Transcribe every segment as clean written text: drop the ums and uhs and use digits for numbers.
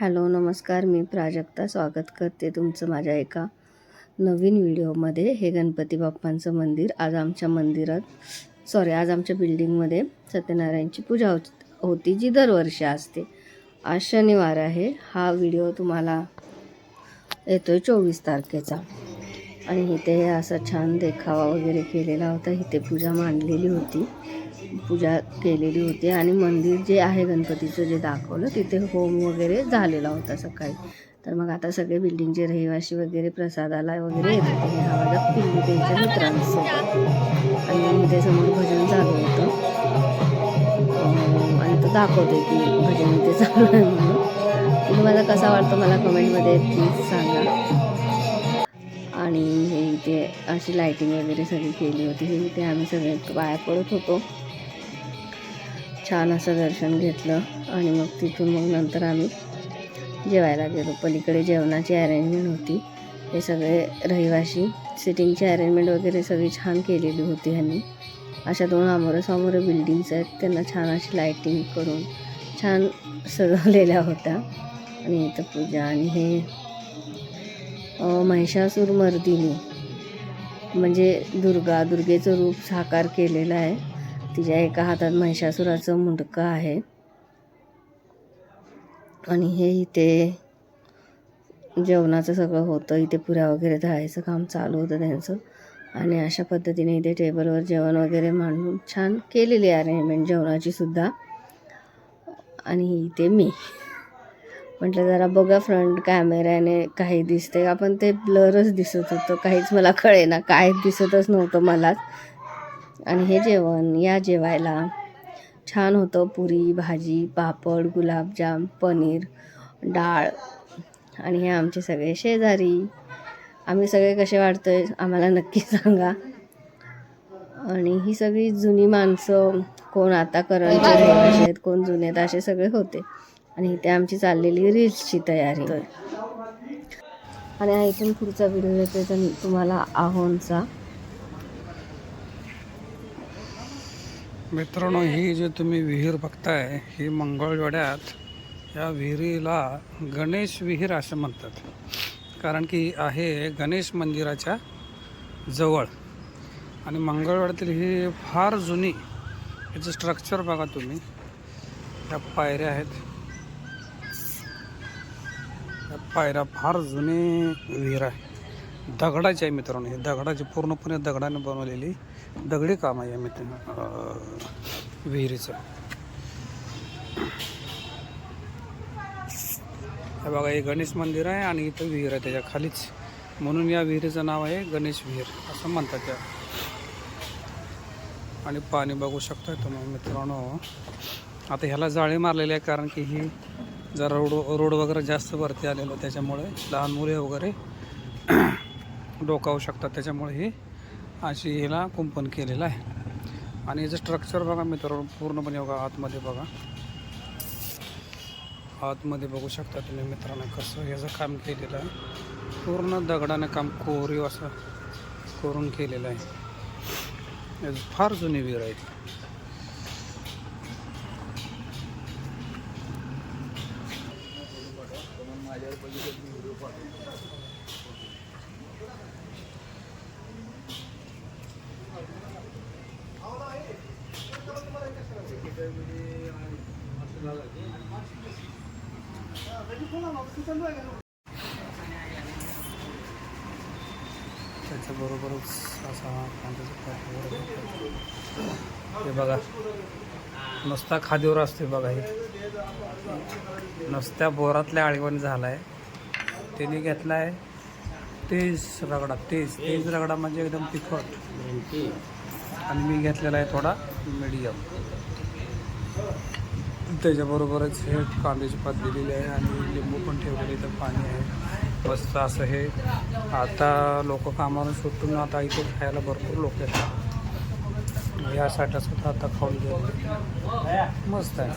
Hello नमस्कार, मी प्राजक्ता स्वागत करते तुमचं माझ्या एका नवीन व्हिडिओमध्ये. हे गणपती बाप्पांचं मंदिर. आज आमच्या बिल्डिंगमध्ये सत्यनारायणची पूजा होती जी दरवर्षी असते. आज शनिवार आहे. हा व्हिडिओ तुम्हाला येतोय 24 तारखेचा. आणि इथे असा छान देखावा वगैरे केलेला होता. इथे पूजा मांडलेली होती, पूजा केलेली होती. आणि मंदिर जे आहे गणपतीचं जे दाखवलं तिथे होम वगैरे झालेला होता सकाळी. तर मग आता सगळे बिल्डिंगचे रहिवासी वगैरे प्रसादाला वगैरे येत होते. हा माझा पिल्लू त्यांच्या मित्रांसोबत. आणि इथे समोर भजन चालू होतं आणि तो दाखवते की भजन इथे चालू आहे म्हणून. तुम्हाला कसा वाटतो मला कमेंटमध्ये प्लीज सांगा. आणि हे इथे अशी लाईटिंग वगैरे सगळी केली होती. हे इथे आम्ही सगळे पाया पडत होतो. छान असं दर्शन घेतलं आणि मग तिथून नंतर आम्ही जेवायला गेलो. पलीकडे जेवणाची अरेंजमेंट होती. हे सगळे रहिवासी सिटिंगची अरेंजमेंट वगैरे सगळी छान केलेली होती. ह्यांनी अशा 2 आमोरासमोर बिल्डिंग्स आहेत, त्यांना छान अशी लाईटिंग करून छान सजवलेल्या होत्या. आणि इथं पूजा. आणि हे महिषासुरमर्दिनी म्हणजे दुर्गेचं रूप साकार केलेलं आहे. तिच्या एका हातात महिषासुराचं मुंडकं आहे. आणि हे इथे जेवणाचं सगळं होतं. इथे पुऱ्या वगैरे तळायचं काम चालू होतं त्यांचं. आणि अशा पद्धतीने इथे टेबलवर जेवण वगैरे मांडून छान केलेली अरेंजमेंट जेवणाची सुद्धा. आणि इथे मी म्हटलं जरा बघा फ्रंट कॅमेऱ्याने काही दिसते का, पण ते ब्लरच दिसत होतं. काहीच मला कळेना, काय दिसतच नव्हतं मलाच. आणि हे जेवण जेवायला छान होतं. पुरी, भाजी, पापड, गुलाबजाम, पनीर, डाळ. आणि हे आमचे सगळे शेजारी. आम्ही सगळे कसे वाटतोय आम्हाला नक्की सांगा. आणि ही सगळी जुनी माणसं, कोण आता करंटचे रहिवासी आहेत, कोण जुने, असे सगळे होते. आणि इथे आमची चाललेली रील्सची तयारी. आणि इथून पुढचा व्हिडिओ येतोय तर तुम्हाला आहोंचा. मित्रांनो, ही जे तुम्ही विहीर बघताय ही मंगळवेढ्यात या विहिरीला गणेश विहीर असं म्हणतात. कारण की आहे गणेश मंदिराच्या जवळ. आणि मंगळवेढ्यातील ही फार जुनी याचं स्ट्रक्चर बघा तुम्ही. या पायऱ्या आहेत, या पायऱ्या फार जुनी विहीर आहे. दगडाची आहे मित्रांनो. ही दगडाची पूर्णपणे दगडाने बनवलेली दगडी काम आहे विहिरीचं. हे बघा, हे गणेश मंदिर आहे आणि इथं विहीर आहे त्याच्या खालीच. म्हणून या विहिरीचं नाव आहे गणेश विहीर असं म्हणतात त्या. आणि पाणी बघू शकता तुम्ही मित्रांनो. आता ह्याला जाळी मारलेली आहे कारण की ही जरा रोड वगैरे जास्त वरती आलेलं, त्याच्यामुळे लहान मुले वगैरे डोकावू शकतात. त्याच्यामुळे ही अशी ह्याला कुंपण केलेलं आहे. आणि याचं स्ट्रक्चर बघा मित्रांनो पूर्णपणे बघा. आतमध्ये बघा, आतमध्ये बघू शकता तुम्ही मित्रांनो कसं याचं काम केलेलं आहे. पूर्ण दगडाने काम कोरीव असं करून केलेलं आहे. फार जुनी विहीर आहे. त्याच्याबरोबरच असा हे बघा, नुसता खादीवर असते बघा. हे नुसत्या बोरातल्या आळीवण झाला आहे. त्याने घेतला आहे तेज रगडा. तेज रगडा म्हणजे एकदम तिखट. आणि मी घेतलेला आहे थोडा मीडियम. त्याच्याबरोबरच हे कांद्याची पात दिलेली आहे आणि लिंबू पण ठेवलेले. इथं पाणी आहे मस्त असं. हे आता लोक कामावरून सुटून आता इथे खायला भरपूर लोक येतात. यासाठी सुद्धा आता खाऊन गेले. मस्त आहे.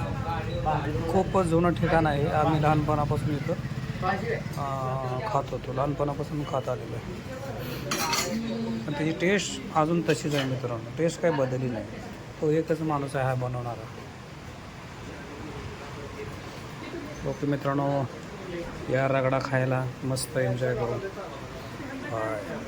खूपच जुनं ठिकाण आहे. आम्ही लहानपणापासून इथं खात होतो. लहानपणापासून खात आलेलो आहे. पण त्याची टेस्ट अजून तशीच आहे मित्रांनो. टेस्ट काही बदलली नाही. तो एकच माणूस आहे हा बनवणारा. ओके मित्रांनो, या रगडा खायला, मस्त एन्जॉय करू. बाय.